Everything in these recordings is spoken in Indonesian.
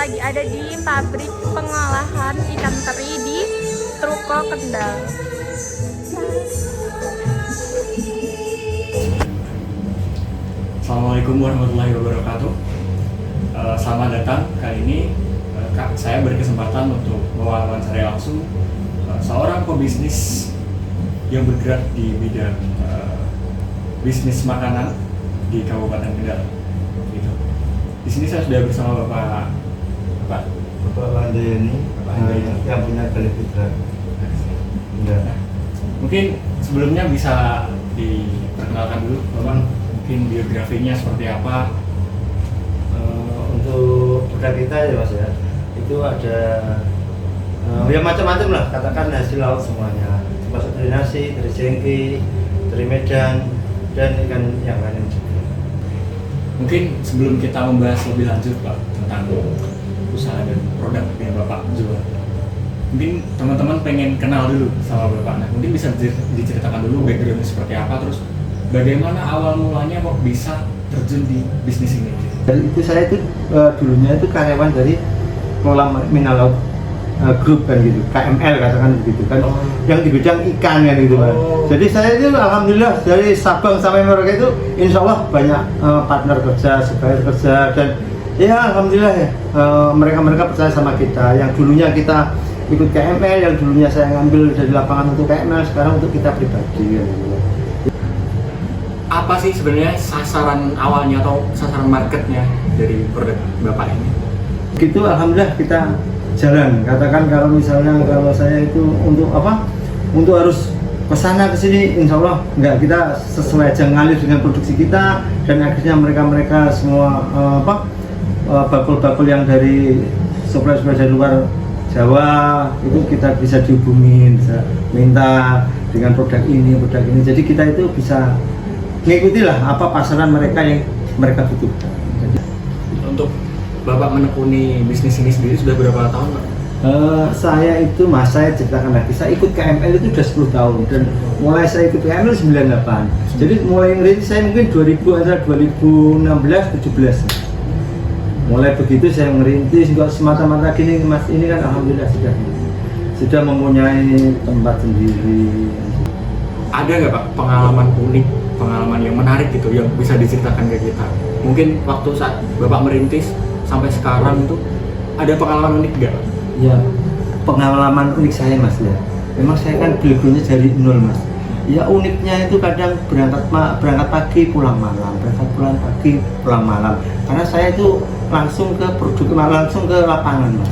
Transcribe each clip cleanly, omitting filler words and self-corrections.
lagi ada di pabrik pengolahan ikan teri di Truko Kendal. Assalamualaikum warahmatullahi wabarakatuh. Selamat datang. Kali ini saya berkesempatan untuk mewawancarai langsung seorang pebisnis yang bergerak di bidang bisnis makanan di Kabupaten Kendal. Gitu. Di sini saya sudah bersama Bapak Landeni, yang punya Galih Putra. Mungkin sebelumnya bisa diperkenalkan dulu, Bapak. Mungkin biografinya seperti apa? Untuk produk kita ya Mas ya, itu ada ya macam-macam lah, katakan hasil laut semuanya, termasuk dari nasi, dari jengki, dari Medan, dan ikan yang lain juga. Mungkin sebelum kita membahas lebih lanjut Pak tentang usaha dan produk yang Bapak jual, mungkin teman-teman pengen kenal dulu sama Bapak. Nah, mungkin bisa diceritakan dulu backgroundnya seperti apa, terus bagaimana awal mulanya kok bisa terjun di bisnis ini? Dari itu saya itu dulunya itu karyawan dari pengelola minal laut grup kan gitu, KML katakan begitu kan, yang di bidang ikan kan gitu kan. Jadi saya itu alhamdulillah dari Sabang sampai Merauke itu insya Allah banyak partner kerja, supplier kerja, dan ya alhamdulillah ya mereka percaya sama kita. Yang dulunya kita ikut KML, yang dulunya saya ngambil dari lapangan untuk KML, sekarang untuk kita pribadi gitu. Apa sih sebenarnya sasaran awalnya atau sasaran marketnya dari produk Bapak ini? Gitu alhamdulillah kita jalan. Katakan kalau misalnya kalau saya itu untuk apa? Untuk harus ke sana ke sini, insya Allah enggak, kita sesuai aja ngalir dengan produksi kita, dan akhirnya mereka semua bakul-bakul yang dari supplier dari luar Jawa itu kita bisa dihubungin, bisa minta dengan produk ini. Jadi kita itu bisa mengikuti lah apa pasaran mereka yang mereka butuhkan. Untuk Bapak menekuni bisnis ini sendiri sudah berapa tahun Pak? Saya itu saya ceritakan lagi, saya ikut KML itu udah 10 tahun, dan mulai saya ikut KML 98. Jadi mulai ngerintis saya mungkin antara 2016-17. Mulai begitu saya ngerintis, nggak semata-mata gini Mas, ini kan alhamdulillah sudah mempunyai tempat sendiri. Ada nggak Pak pengalaman unik, pengalaman yang menarik gitu yang bisa diceritakan ke kita? Mungkin waktu saat Bapak merintis sampai sekarang itu ada pengalaman unik nggak? Ya, pengalaman unik saya Mas ya. Memang saya kan belajarnya dari nol Mas. Ya uniknya itu kadang berangkat pagi pulang malam, pulang malam. Karena saya itu langsung ke langsung ke lapangan Mas.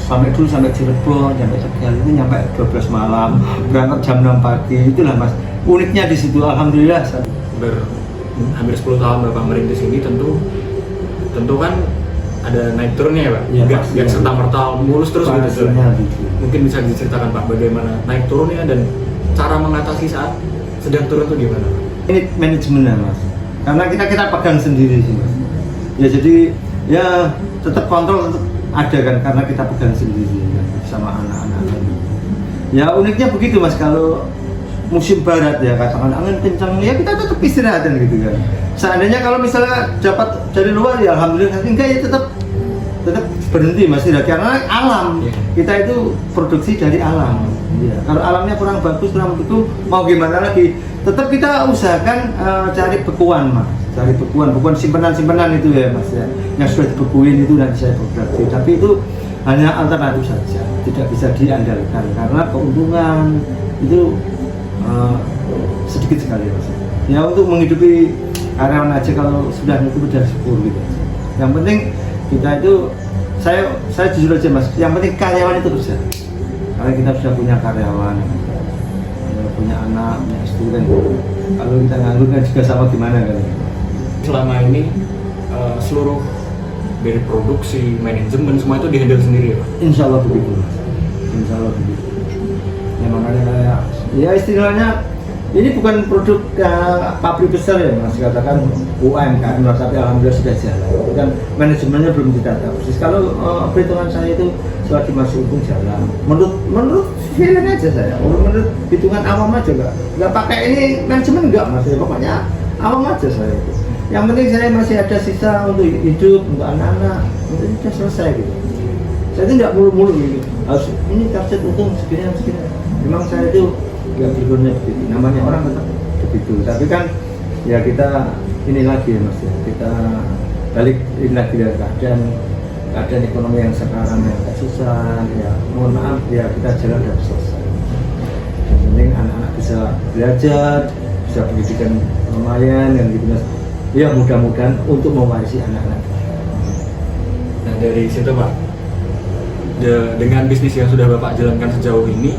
Sampai Cirebon, sampai Tegal itu nyampe 12 malam, berangkat jam 6 pagi, itulah Mas. Uniknya di situ alhamdulillah. Hampir 10 tahun Bapak merintis ini tentu kan ada naik turunnya ya Pak? Ya, nggak serta-merta mulus terus gitu. Mungkin bisa diceritakan Pak bagaimana naik turunnya dan cara mengatasi saat sedang turun itu gimana Pak? Ini manajemennya Mas, karena kita pegang sendiri sih Mas. Ya jadi ya tetap kontrol tetap ada kan, karena kita pegang sendiri kan, sama anak-anak. Ya uniknya begitu Mas, kalau musim barat ya katakan angin kencang ya kita tetap istirahat gitu kan. Seandainya kalau misalnya dapat dari luar ya alhamdulillah, enggak ya tetap berhenti Mas, tidak, karena alam. Kita itu produksi dari alam. Ya, kalau alamnya kurang bagus, kurang begitu, mau gimana lagi? Tetap kita usahakan cari bekuan Mas, cari bekuan simpenan itu ya Mas ya, yang sudah dibekuin itu nanti saya produksi. Tapi itu hanya alternatif saja, tidak bisa diandalkan karena keuntungan itu sedikit sekali Mas. Ya untuk menghidupi karyawan aja kalau sudah itu sudah syukur gitu. Yang penting kita itu saya jujur aja Mas, yang penting karyawan itu bisa. Karena kita sudah punya karyawan, punya anak, punya istri kan. Kalau kita nganggur kan juga sama gimana kan. Selama ini seluruh dari produksi, manajemen semua itu dihandle sendiri ya Pak? Insya Allah begitu Mas. Insya Allah begitu. Ya makanya kayak ya istilahnya ini bukan produk pabrik besar ya Mas, katakan UMKM, tapi alhamdulillah sudah jalan. Dan manajemennya belum ditata persis. Kalau perhitungan saya itu selagi masih untung jalan. Menurut feeling aja saya, menurut hitungan awam aja nggak pakai ini manajemen nggak Mas, ya pokoknya awam aja saya itu. Yang penting saya masih ada sisa untuk hidup, untuk anak-anak, itu sudah selesai gitu. Saya itu tidak mulu-mulu gitu. Harus ini target untung segini. Memang saya itu nggak berguna begitu. Namanya orang tetap begitu. Tapi kan ya kita ini lagi ya Mas ya. Kita balik ini lagi dari keadaan ekonomi yang sekarang yang agak susah. Ya mohon maaf ya kita jalan sudah selesai. Yang penting anak-anak bisa belajar, bisa pendidikan lumayan yang gitu Mas. Ya mudah-mudahan untuk mewarisi anak-anak. Nah dari situ Pak, dengan bisnis yang sudah Bapak jalankan sejauh ini,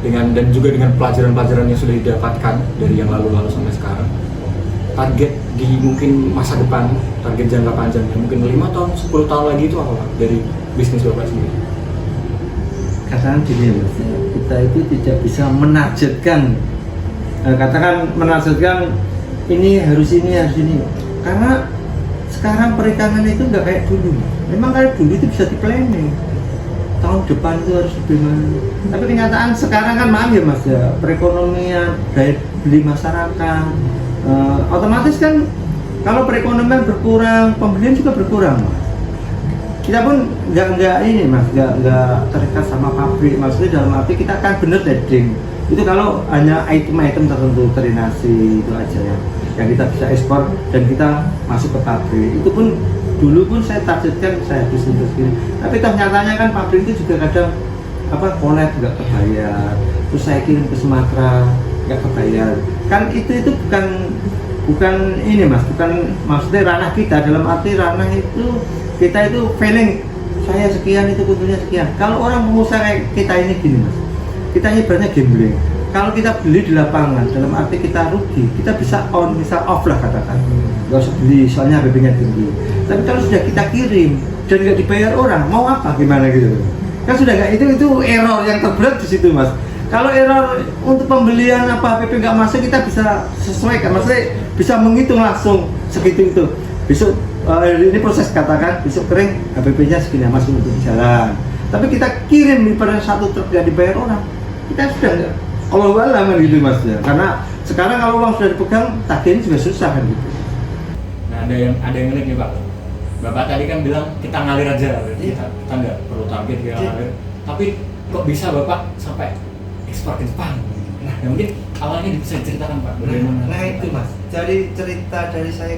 dan juga dengan pelajaran-pelajaran yang sudah didapatkan dari yang lalu-lalu sampai sekarang, target di mungkin masa depan, target jangka panjangnya mungkin 5 tahun, 10 tahun lagi itu apa Pak dari bisnis Bapak sendiri? Katakan gini Mas, kita itu tidak bisa menargetkan, katakan menargetkan ini harus ini, karena sekarang perikanan itu nggak kayak dulu. Memang kayak dulu itu bisa di-planning tahun depan itu harus lebih mana. Tapi kenyataan sekarang kan maaf ya Mas ya, perekonomian, daya beli masyarakat, otomatis kan kalau perekonomian berkurang, pembelian juga berkurang Mas. Kita pun nggak ini Mas, nggak terikat sama pabrik. Maksudnya dalam arti kita akan bener trading. Itu kalau hanya item-item tertentu, terinasi itu aja ya yang kita bisa ekspor dan kita masuk ke pabrik. Itu pun dulu pun saya targetkan saya habis untuk segini. Tapi ternyatanya kan pabrik itu juga kadang collab nggak kebayar. Terus saya kirim ke Sumatera nggak kebayar. Kan itu bukan ini Mas, bukan maksudnya ranah kita. Dalam arti ranah itu kita itu feeling saya sekian itu kutunya sekian. Kalau orang pengusaha kayak kita ini gini Mas, kita ibaratnya gambling. Kalau kita beli di lapangan, dalam arti kita rugi, kita bisa on, bisa off lah katakan. Gak usah beli, soalnya HPP-nya tinggi. Tapi kalau sudah kita kirim dan nggak dibayar orang, mau apa gimana gitu? Kan sudah nggak, itu error yang terberat di situ Mas. Kalau error untuk pembelian HPP nggak masuk, kita bisa sesuaikan, maksudnya bisa menghitung langsung segitu itu. Besok ini proses katakan, besok kering HPP-nya segini masuk untuk jalan. Tapi kita kirim di pada satu truk nggak dibayar orang, kita sudah nggak. Allah kan gitu Mas ya. Karena sekarang kalau uang sudah dipegang, tagihnya juga susah kan gitu. Nah ada yang ngelik nih Pak. Bapak tadi kan bilang kita ngalir aja, kita nggak perlu target, kita ngalir. Tapi kok bisa Bapak sampai ekspor ke Jepang? Nah mungkin awalnya bisa diceritakan Pak bagaimana? Nah itu Mas, dari cerita dari saya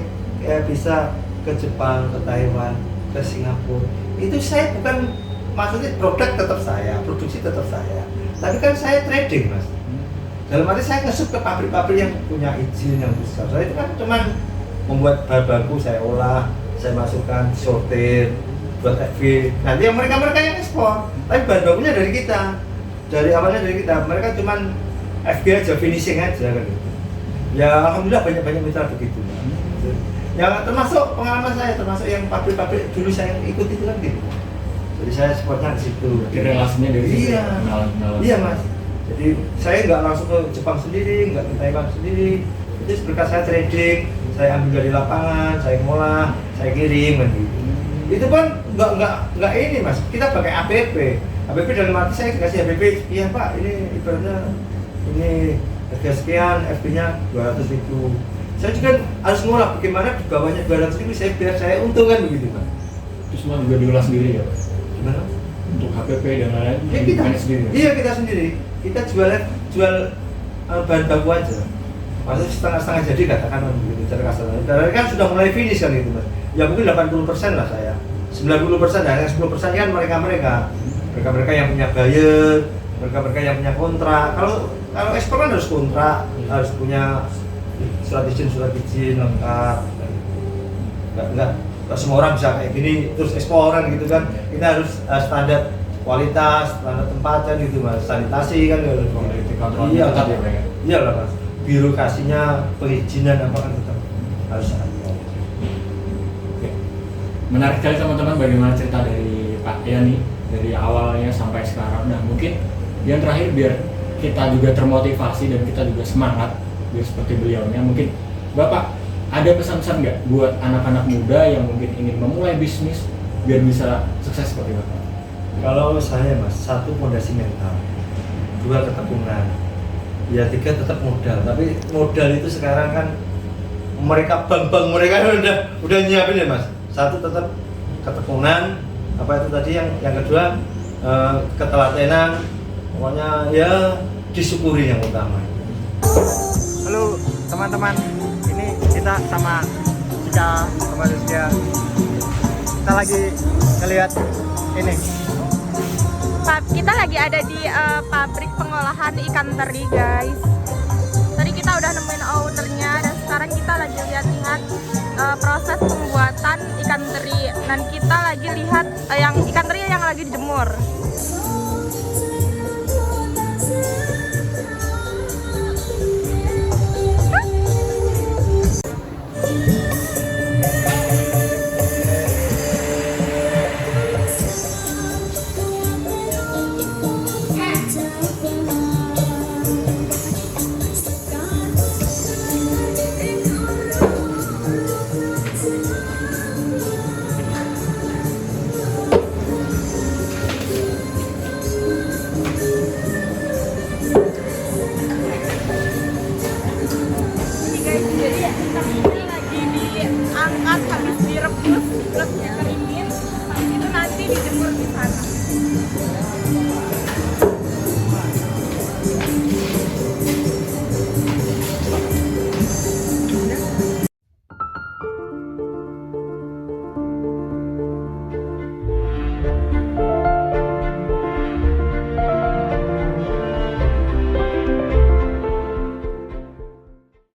bisa ke Jepang, ke Taiwan, ke Singapura, itu saya bukan, maksudnya produk tetap saya, produksi tetap saya, tapi kan saya trading Mas. Dalam arti saya ngesup ke pabrik-pabrik yang punya izin yang besar. Saya itu kan cuman membuat bahan baku, saya olah, saya masukkan, sortir, buat FG. Nanti yang mereka yang ekspor, tapi bahan bakunya dari kita, dari awalnya dari kita. Mereka cuman FG aja, finishing aja kan gitu. Ya alhamdulillah banyak mitra begitu. Ya termasuk pengalaman saya, termasuk yang pabrik-pabrik dulu saya ikut itu kan gitu. Jadi saya supportnya di situ. Relasinya dari situ. Iya Mas. Jadi saya nggak langsung ke Jepang sendiri, nggak ke Taiwan sendiri. Itu berkat saya trading, saya ambil dari lapangan, saya ngolah, saya kirim kan gitu. Itu pun nggak ini Mas. Kita pakai APP. APP dalam arti saya dikasih APP, iya Pak, ini ibaratnya ini harga sekian, FB-nya 200.000. Saya juga harus ngolah bagaimana di bawahnya 200.000 saya biar saya untung kan begitu Pak. Itu semua juga diolah sendiri ya Pak? Gimana? Untuk HPP dan lain-lain Ya kita sendiri. Iya kita sendiri. Kita jual bahan baku aja. Maksudnya setengah-setengah jadi katakan begitu cara kasar. Karena kan sudah mulai finish kan gitu Mas. Ya mungkin 80% lah saya. 90% dan yang 10% kan mereka yang punya buyer, mereka yang punya kontrak. Kalau ekspor kan harus kontrak, harus punya surat izin lengkap. Enggak semua orang bisa kayak gini terus eksporan gitu kan. Kita harus standar kualitas, standar tempatnya gitu Mas, sanitasi kan harus kontrol iya tetap ya Pak. Iya lah Mas, birokrasinya, perizinan apa kan tetap harus ada. Oke. Menarik sekali teman-teman bagaimana cerita dari Pak Yani dari awalnya sampai sekarang. Nah mungkin yang terakhir biar kita juga termotivasi dan kita juga semangat biar seperti beliaunya, mungkin Bapak ada pesan-pesan nggak buat anak-anak muda yang mungkin ingin memulai bisnis biar bisa sukses seperti Bapak? Kalau saya Mas, 1 fondasi mental, 2 ketekunan, ya 3 tetap modal. Tapi modal itu sekarang kan mereka bank mereka udah nyiapin ya Mas. Satu tetap ketekunan, apa itu tadi yang kedua ketelatenan, pokoknya ya disyukuri yang utama. Halo teman-teman, ini kita sama Cika sama Rizkia. Kita lagi ngelihat ini. Kita lagi ada di pabrik pengolahan ikan teri, guys. Tadi kita udah nemuin ownernya dan sekarang kita lagi lihat-lihat proses pembuatan ikan teri. Dan kita lagi lihat yang ikan teri yang lagi dijemur. Angkat habis direbus terus dikeringin, habis itu nanti dijemur di sana.